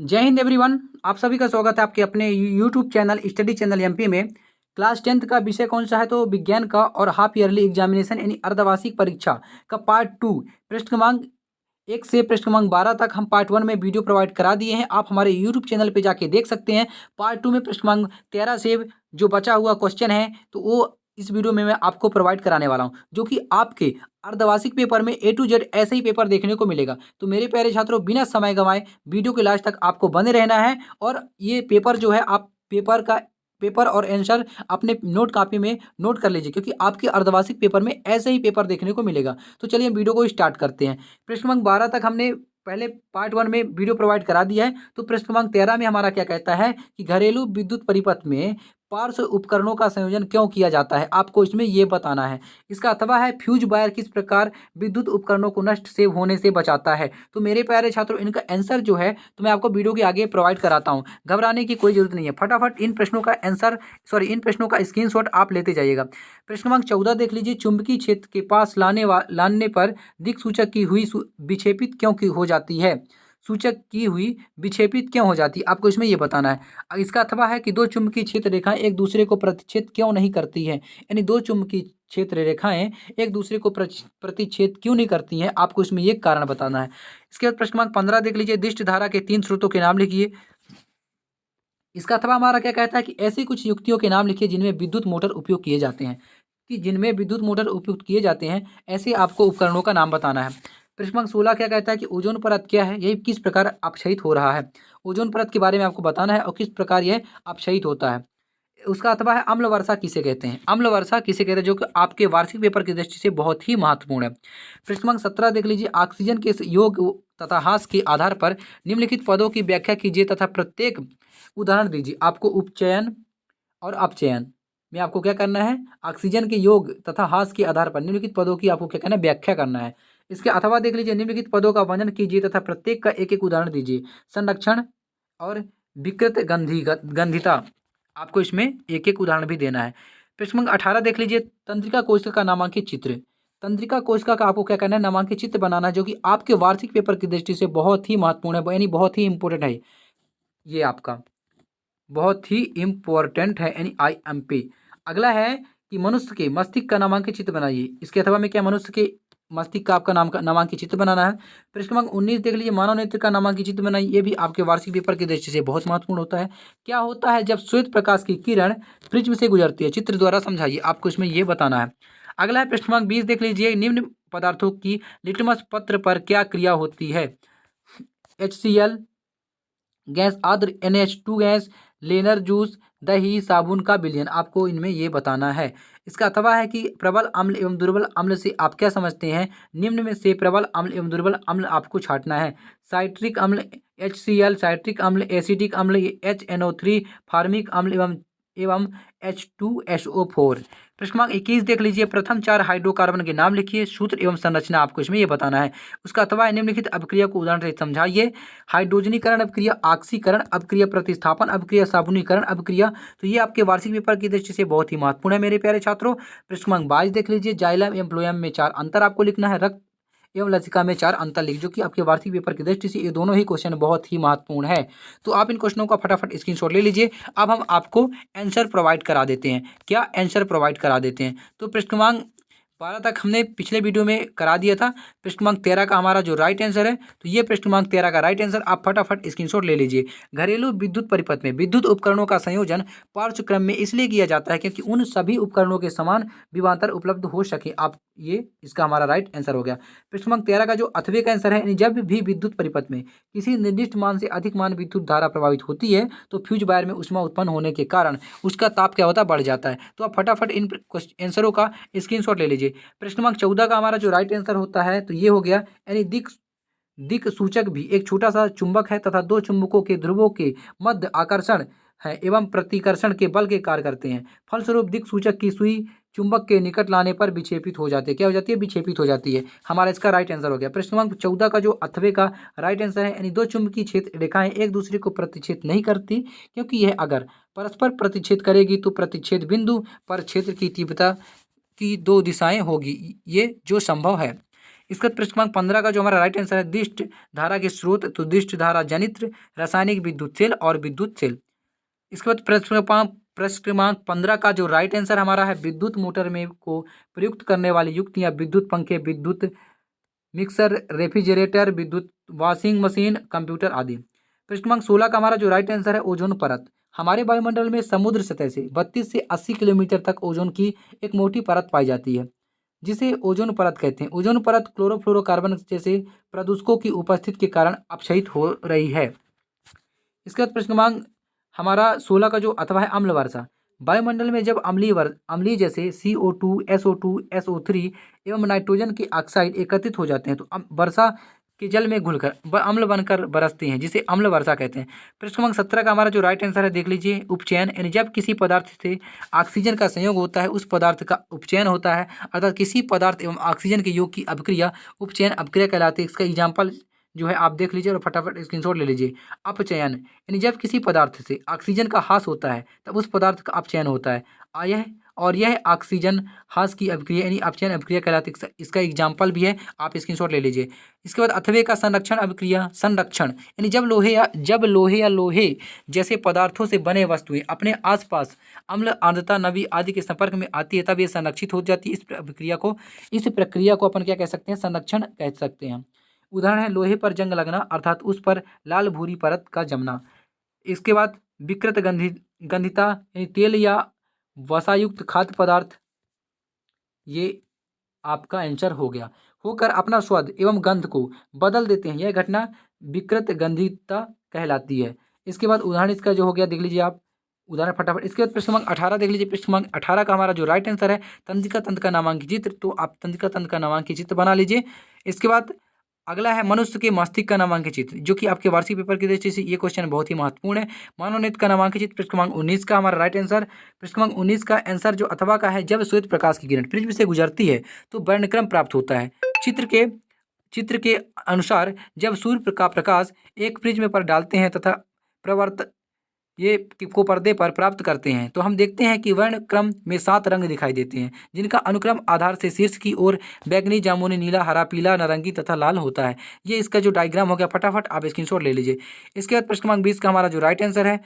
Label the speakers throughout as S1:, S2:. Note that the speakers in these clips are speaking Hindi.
S1: जय हिंद एवरीवन। आप सभी का स्वागत है आपके अपने YouTube channel study channel MP में। क्लास 10th का विषय कौन सा है? तो विज्ञान का और हाफ ईयरली एग्जामिनेशन यानी अर्धवार्षिक परीक्षा का पार्ट 2 पृष्ठ क्रमांक 1 से पृष्ठ क्रमांक 12 तक हम पार्ट 1 में वीडियो प्रोवाइड करा दिए हैं। आप हमारे यूट्यूब चैनल पे जाके देख सकते हैं। पार्ट 2 में पृष्ठ क्रमांक 13 से जो बचा हुआ क्वेश्चन है तो वो इस वीडियो में मैं आपको प्रोवाइड कराने वाला हूँ, जो कि आपके अर्धवार्षिक पेपर में ए टू जेड ऐसे ही पेपर देखने को मिलेगा। तो मेरे प्यारे छात्रों, बिना समय गंवाए वीडियो के लास्ट तक आपको बने रहना है। और ये पेपर जो है, आप पेपर और आंसर अपने नोट कॉपी में नोट कर लीजिए, क्योंकि आपके अर्धवार्षिक पेपर में ऐसे ही पेपर देखने को मिलेगा। तो चलिए हम वीडियो को स्टार्ट करते हैं। प्रश्न क्रमांक 12 तक हमने पहले पार्ट 1 में वीडियो प्रोवाइड करा दिया है। तो प्रश्न क्रमांक 13 में हमारा क्या कहता है कि घरेलू विद्युत परिपथ में पार्श्व उपकरणों का संयोजन क्यों किया जाता है, आपको इसमें यह बताना है। इसका अथवा है फ्यूज वायर किस प्रकार विद्युत उपकरणों को नष्ट से होने से बचाता है। तो मेरे प्यारे छात्रों, इनका आंसर जो है तो मैं आपको वीडियो के आगे प्रोवाइड कराता हूं। घबराने की कोई जरूरत नहीं है, फटाफट इन प्रश्नों का आंसर इन प्रश्नों का स्क्रीनशॉट आप लेते जाइएगा। प्रश्न क्रमांक 14 देख लीजिए। चुंबकीय क्षेत्र के पास लाने पर दिक्सूचक की हुई विक्षेपित क्यों की हो जाती है? सूचक की हुई विक्षेपित क्यों हो जाती है, आपको इसमें यह बताना है। इसका अथवा है कि दो चुंबकीय क्षेत्र रेखाएं एक दूसरे को प्रतिच्छेद क्यों नहीं करती हैं, यानी दो चुंबकीय क्षेत्र रेखाएं एक दूसरे को प्रतिच्छेद क्यों नहीं करती हैं, आपको इसमें यह कारण बताना है। इसके बाद प्रश्न क्रमांक 15 देख लीजिए। दिष्ट धारा के 3 स्रोतों के नाम लिखिए। इसका अथवा हमारा क्या कहता है कि ऐसी कुछ युक्तियों के नाम लिखिए जिनमें विद्युत मोटर उपयोग किए जाते हैं, कि जिनमें विद्युत मोटर उपयोग किए जाते हैं ऐसे आपको उपकरणों का नाम बताना है। प्रश्न क्रमांक 16 क्या कहता है कि ओजोन परत क्या है, यह किस प्रकार अपक्षयित हो रहा है। ओजोन परत के बारे में आपको बताना है और किस प्रकार यह अपक्षयित होता है। उसका अथवा है अम्ल वर्षा किसे कहते हैं। अम्ल वर्षा किसे कहते हैं, जो कि आपके वार्षिक पेपर की दृष्टि से बहुत ही महत्वपूर्ण है। प्रश्न क्रमांक 17 देख लीजिए। ऑक्सीजन के योग तथा ह्रास के आधार पर निम्नलिखित पदों की व्याख्या कीजिए तथा प्रत्येक उदाहरण दीजिए। आपको उपचयन और अपचयन में आपको क्या करना है, ऑक्सीजन के योग तथा ह्रास के आधार पर निम्नलिखित पदों की आपको क्या करना है, व्याख्या करना है। इसके अथवा देख लीजिए। निम्नलिखित पदों का वर्णन कीजिए तथा प्रत्येक का एक एक उदाहरण दीजिए। संरक्षण और विकृत गंधिता, आपको इसमें एक एक उदाहरण भी देना है। प्रश्न क्रमांक 18 देख लीजिए। तंत्रिका कोशिका का नामांकित चित्र। तंत्रिका कोशिका का आपको क्या करना है, नामांकित चित्र बनाना है, जो कि आपके वार्षिक पेपर की दृष्टि से बहुत ही महत्वपूर्ण है, यानी बहुत ही इंपॉर्टेंट है। ये आपका बहुत ही इंपॉर्टेंट है, यानी IMP। अगला है कि मनुष्य के मस्तिष्क का नामांकित चित्र बनाइए। इसके अथवा में क्या, मनुष्य के मस्तिष्क का आपका नामांकित चित्र बनाना है। प्रश्न क्रमांक 19 देख लीजिए। मानव नेत्र का नामांकित चित्र बनाइए। ये भी आपके वार्षिक पेपर की दृष्टि से बहुत महत्वपूर्ण होता है। क्या होता है जब श्वेत प्रकाश की किरण प्रिज्म से गुजरती है, चित्र द्वारा समझाइए, आपको इसमें यह बताना है। अगला है प्रश्न क्रमांक 20 देख लीजिए। निम्न पदार्थों की लिटमस पत्र पर क्या क्रिया होती है? HCl गैस, आर्द्र NH2 गैस, लेनर जूस, दही, साबुन का विलयन, आपको इनमें ये बताना है। इसका अथवा है कि प्रबल अम्ल एवं दुर्बल अम्ल से आप क्या समझते हैं? निम्न में से प्रबल अम्ल एवं दुर्बल अम्ल आपको छांटना है। साइट्रिक अम्ल HCl, साइट्रिक अम्ल, एसिटिक अम्ल HNO3, फार्मिक अम्ल एवं H2SO4। प्रश्न क्रमांक 21 देख लीजिए। प्रथम 4 हाइड्रोकार्बन के नाम लिखिए। सूत्र एवं संरचना, आपको इसमें यह बताना है। उसका अथवा है निम्नलिखित अभिक्रिया को उदाहरण से समझाइए। हाइड्रोजनीकरण अभिक्रिया, ऑक्सीकरण अभिक्रिया, प्रतिस्थापन अभिक्रिया, साबुनीकरण अभिक्रिया। तो ये आपके वार्षिक पेपर की दृष्टि से बहुत ही महत्वपूर्ण है मेरे प्यारे छात्रों। प्रश्न क्रमांक 22 देख लीजिए। जाइलम एवं फ्लोएम में 4 अंतर आपको लिखना है। रक्त एवं लसिका में 4 अंतर लिख, जो कि आपके वार्षिक पेपर की दृष्टि से ये दोनों ही क्वेश्चन बहुत ही महत्वपूर्ण है। तो आप इन क्वेश्चनों का फटाफट स्क्रीनशॉट ले लीजिए। अब हम आपको आंसर प्रोवाइड करा देते हैं। क्या आंसर प्रोवाइड करा देते हैं? तो प्रश्न क्रमांक 12 तक हमने पिछले वीडियो में करा दिया था। प्रश्न क्रमांक 13 का हमारा जो राइट आंसर है, तो ये प्रश्न क्रमांक 13 का राइट आंसर आप फटाफट स्क्रीनशॉट ले लीजिए। घरेलू विद्युत परिपथ में विद्युत उपकरणों का संयोजन पार्श्व क्रम में इसलिए किया जाता है क्योंकि उन सभी उपकरणों के समान विभवांतर उपलब्ध हो सके। आप ये इसका हमारा राइट आंसर हो गया। प्रश्न क्रमांक 13 का जो अथवे का आंसर है, यानी जब भी विद्युत परिपथ में किसी निर्दिष्ट मान से अधिक मान विद्युत धारा प्रभावित होती है तो फ्यूज वायर में ऊष्मा उत्पन्न होने के कारण उसका ताप क्या होता है, बढ़ जाता है। तो आप फटाफट इन आंसरों का स्क्रीनशॉट ले लीजिए। प्रश्न क्रमांक 14 का हमारा जो राइट आंसर होता है तो ये हो गया, यानी दिक सूचक भी एक छोटा सा चुंबक है तथा दो चुंबकों के ध्रुवों के मध्य आकर्षण है एवं प्रतिकर्षण के बल के कार्य करते हैं। फलस्वरूप दिक सूचक की सुई चुंबक के निकट लाने पर विक्षेपित हो जाती है। क्या हो जाती है? विक्षेपित हो जाती है। हमारा इसका राइट आंसर हो गया। प्रश्न क्रमांक 14 का जो अथवे का राइट आंसर है, यानी दो चुंबकीय क्षेत्र रेखाएं एक दूसरे को प्रतिच्छेद नहीं करती, क्योंकि यह अगर परस्पर प्रतिच्छेद करेगी तो प्रतिच्छेद बिंदु पर क्षेत्र की तीव्रता की 2 दिशाएं होगी, ये जो संभव है। इसके बाद प्रश्न क्रमांक 15 का जो हमारा राइट आंसर है, दिष्ट धारा के स्रोत, तो दिष्ट धारा जनित्र, रासायनिक, विद्युत सेल और विद्युत सेल। इसके बाद प्रश्न क्रमांक 15 का जो राइट आंसर हमारा है, विद्युत मोटर में को प्रयुक्त करने वाली युक्तियां, विद्युत पंखे, विद्युत मिक्सर, रेफ्रिजरेटर, विद्युत वॉशिंग मशीन, कंप्यूटर आदि। प्रश्न क्रमांक 16 का हमारा जो राइट आंसर है, ओजोन परत। हमारे वायुमंडल में समुद्र सतह से 32 से 80 किलोमीटर तक ओजोन की एक मोटी परत पाई जाती है, जिसे ओजोन परत कहते हैं। ओजोन परत क्लोरोफ्लोरोकार्बन जैसे प्रदूषकों की उपस्थिति के कारण अपक्षयित हो रही है। इसके बाद प्रश्न क्रमांक हमारा 16 का जो अथवा है, अम्ल वर्षा। वायुमंडल में जब अम्लीय जैसे CO2, SO2, SO3 एवं नाइट्रोजन के ऑक्साइड एकत्रित हो जाते हैं, तो वर्षा के जल में घुलकर अम्ल बनकर बरसते हैं, जिसे अम्ल वर्षा कहते हैं। प्रश्न क्रमांक 17 का हमारा जो राइट आंसर है, देख लीजिए, उपचयन। यानी जब किसी पदार्थ से ऑक्सीजन का संयोग होता है, उस पदार्थ का उपचयन होता है, अर्थात किसी पदार्थ एवं ऑक्सीजन के योग की अभिक्रिया उपचयन अभिक्रिया कहलाती है। इसका एग्जाम्पल जो है आप देख लीजिए और फटाफट स्क्रीनशॉट ले लीजिए। अपचयन यानी जब किसी पदार्थ से ऑक्सीजन का ह्रास होता है, तब उस पदार्थ का अपचयन होता है। यह ऑक्सीजन ह्रास की अभिक्रिया यानी अपचयन अभिक्रिया कहलाती है। इसका एग्जाम्पल भी है, आप स्क्रीनशॉट ले लीजिए। इसके बाद अथवे का संरक्षण अभिक्रिया। संरक्षण यानी जब लोहे या लोहे जैसे पदार्थों से बने वस्तुएं अपने आसपास अम्ल, आर्द्रता, नमी आदि के संपर्क में आती है, तब ये संरक्षित हो जाती है। इस प्रक्रिया को अपन क्या कह सकते हैं, संरक्षण कह सकते हैं। उदाहरण है लोहे पर जंग लगना, अर्थात उस पर लाल भूरी परत का जमना। इसके बाद विकृत गंधिता यानी तेल या वसायुक्त खाद्य पदार्थ, ये आपका आंसर हो गया। होकर अपना स्वाद एवं गंध को बदल देते हैं, यह घटना विकृत गंधिता कहलाती है। इसके बाद उदाहरण इसका जो हो गया, देख लीजिए आप उदाहरण फटाफट। इसके बाद प्रश्न क्रमांक 18 देख लीजिए। प्रश्न क्रमांक 18 का हमारा जो राइट आंसर है, तंत्रिका तंत्र का नामांकित चित्र, तो आप तंत्रिका तंत्र का नामांकित चित्र बना लीजिए। इसके बाद अगला है मनुष्य के मस्तिष्क का नामांकित चित्र, जो कि आपके वार्षिक पेपर की दृष्टि से ये क्वेश्चन बहुत ही महत्वपूर्ण है। मानव नेत्र का नामांकित चित्र, प्रश्न क्रमांक 19 का हमारा राइट आंसर। प्रश्न क्रमांक 19 का आंसर जो अथवा का है, जब श्वेत प्रकाश की किरण प्रिज्म से गुजरती है तो वर्णक्रम प्राप्त होता है। चित्र के अनुसार जब सूर्य का प्रकाश एक प्रिज्म पर डालते हैं तथा प्रवर्त ये को पर्दे पर प्राप्त करते हैं, तो हम देखते हैं कि वर्ण क्रम में 7 रंग दिखाई देते हैं, जिनका अनुक्रम आधार से शीर्ष की ओर बैगनी, जामुनी, नीला, हरा, पीला, नारंगी तथा लाल होता है। ये इसका जो डायग्राम हो गया, फटाफट आप स्क्रीनशॉट ले लीजिए। इसके बाद प्रश्न क्रमांक 20 का हमारा जो राइट आंसर है,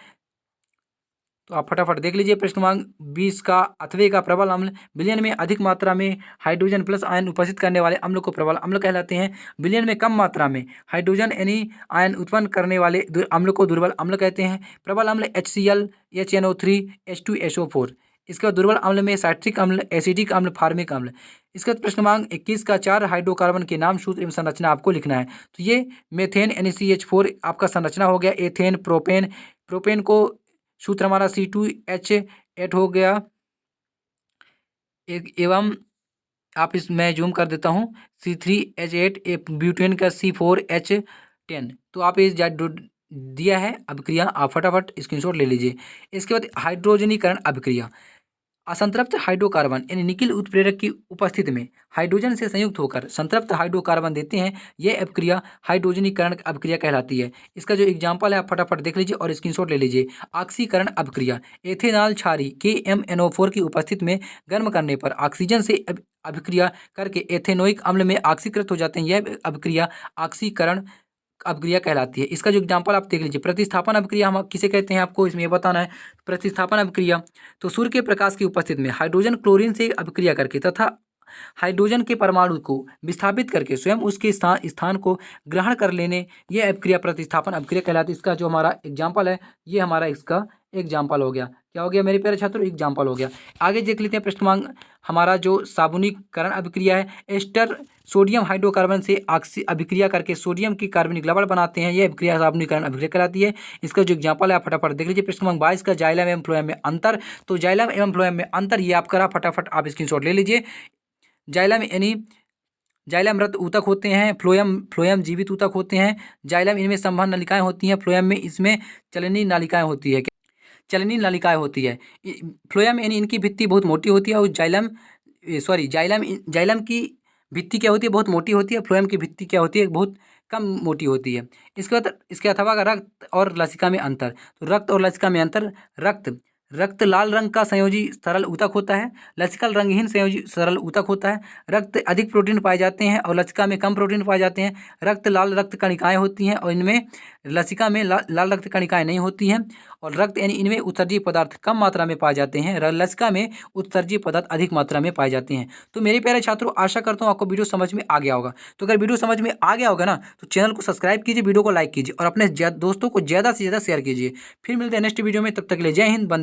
S1: तो आप फटाफट देख लीजिए। प्रश्न क्रमांक 20 का अथवे का प्रबल अम्ल। विलयन में अधिक मात्रा में हाइड्रोजन प्लस आयन उपस्थित करने वाले अम्ल को प्रबल अम्ल कहलाते हैं। विलयन में कम मात्रा में हाइड्रोजन यानी आयन उत्पन्न करने वाले अम्ल को दुर्बल अम्ल कहते हैं। प्रबल अम्ल HCl, HNO3, H2SO4। इसके बाद दुर्बल अम्ल में साइट्रिक अम्ल, एसिडिक अम्ल, फार्मिक अम्ल। इसके बाद प्रश्न क्रमांक 21 का 4 हाइड्रोकार्बन के नाम, सूत्र एवं संरचना आपको लिखना है। तो ये मेथेन NaCH4 आपका संरचना हो गया। एथेन, प्रोपेन को सूत्र हमारा C2H8 हो गया। एवं आप मैं जूम कर देता हूँ, C3H8, ब्यूटेन का C4H10। तो आप इस दिया है अभिक्रिया, आप फटाफट स्क्रीनशॉट ले लीजिए। इसके बाद हाइड्रोजनीकरण अभिक्रिया। असंतृप्त हाइड्रोकार्बन यानी निकिल उत्प्रेरक की उपस्थिति में हाइड्रोजन से संयुक्त होकर संतृप्त हाइड्रोकार्बन देते हैं, यह अभिक्रिया हाइड्रोजनीकरण अभिक्रिया कहलाती है। इसका जो एग्जाम्पल है आप फटाफट देख लीजिए और स्क्रीनशॉट ले लीजिए। ऑक्सीकरण अभिक्रिया। एथेनॉल क्षारी KMNO4 की उपस्थिति में गर्म करने पर ऑक्सीजन से अभिक्रिया करके एथेनोइक अम्ल में ऑक्सीकृत हो जाते हैं, यह अभिक्रिया ऑक्सीकरण अभिक्रिया कहलाती है। इसका जो एग्जाम्पल आप देख लीजिए। प्रतिस्थापन अभिक्रिया हम किसे कहते हैं, आपको इसमें बताना है। प्रतिस्थापन अभिक्रिया, तो सूर्य के प्रकाश की उपस्थिति में हाइड्रोजन क्लोरीन से अभिक्रिया करके तथा हाइड्रोजन के परमाणु को विस्थापित करके स्वयं उसके स्थान को ग्रहण कर लेने, यह अभिक्रिया प्रतिस्थापन अभिक्रिया कहलाती है। इसका जो हमारा एग्जाम्पल है, ये हमारा इसका एग्जाम्पल हो गया। क्या हो गया मेरे प्यारे छात्रों, एग्जाम्पल हो गया। आगे देख लेते हैं प्रश्न क्रमांक हमारा जो साबुनीकरण अभिक्रिया है। एस्टर सोडियम हाइड्रोकार्बन से अभिक्रिया करके सोडियम की कार्बनिक लवण बनाते हैं, यह अभिक्रिया साबुनीकरण अभिक्रिया कहलाती है। इसका जो एग्जाम्पल है आप फटाफट देख लीजिए। प्रश्न क्रमांक 22 का जाइलम एवं फ्लोएम में अंतर, तो जाइलम एवं फ्लोएम में अंतर ये आप करा, फटाफट आप स्क्रीनशॉट ले लीजिए। जाइलम यानी जाइलम मृत ऊतक होते हैं, फ्लोएम जीवित ऊतक होते हैं। जाइलम इनमें संवहन नलिकाएं होती हैं, फ्लोएम में इसमें चलनी नलिकाएं होती है, चलनी नलिकाएं होती है। फ्लोएम यानी इनकी भित्ति बहुत मोटी होती है और जाइलम की भित्ति क्या होती है, बहुत मोटी होती है। फ्लोएम की भित्ति क्या होती है, बहुत कम मोटी होती है। इसके बाद इसके अथवा का रक्त और लसिका में अंतर, तो रक्त और लसिका में अंतर। रक्त लाल रंग का संयोजी सरल ऊतक होता है। लसिकल रंगहीन संयोजी सरल ऊतक होता है। रक्त अधिक प्रोटीन पाए जाते हैं और लसिका में कम प्रोटीन पाए जाते हैं। रक्त लाल रक्त कणिकाएं होती हैं और इनमें लसिका में लाल रक्त कणिकाएं नहीं होती हैं। और रक्त यानी इनमें उत्सर्जीय पदार्थ कम मात्रा में पाए जाते हैं। लसिका में उत्सर्जीय पदार्थ अधिक मात्रा में पाए जाते हैं। तो मेरे प्यारे छात्रों, आशा करता हूँ आपको वीडियो समझ में आ गया होगा। तो अगर वीडियो समझ में आ गया होगा ना, तो चैनल को सब्सक्राइब कीजिए, वीडियो को लाइक कीजिए और अपने दोस्तों को ज़्यादा से ज़्यादा शेयर कीजिए। फिर मिलते हैं नेक्स्ट वीडियो में, तब तक के लिए जय हिंद, वंदे।